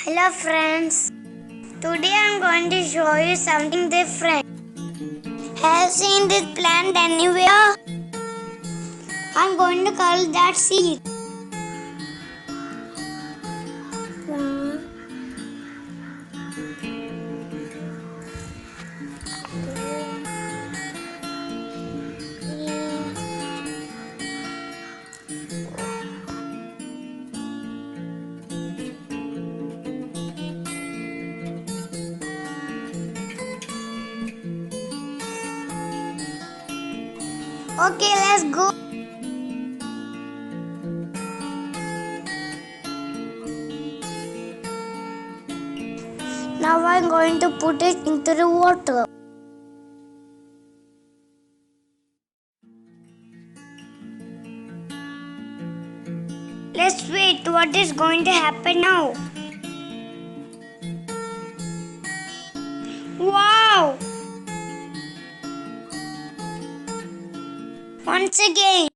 Hello friends, today I'm going to show you something different. Have you seen this plant anywhere? I'm going to call that seed. Okay, let's go. Now I'm going to put it into the water. Let's wait what is going to happen now. Wow! Once again.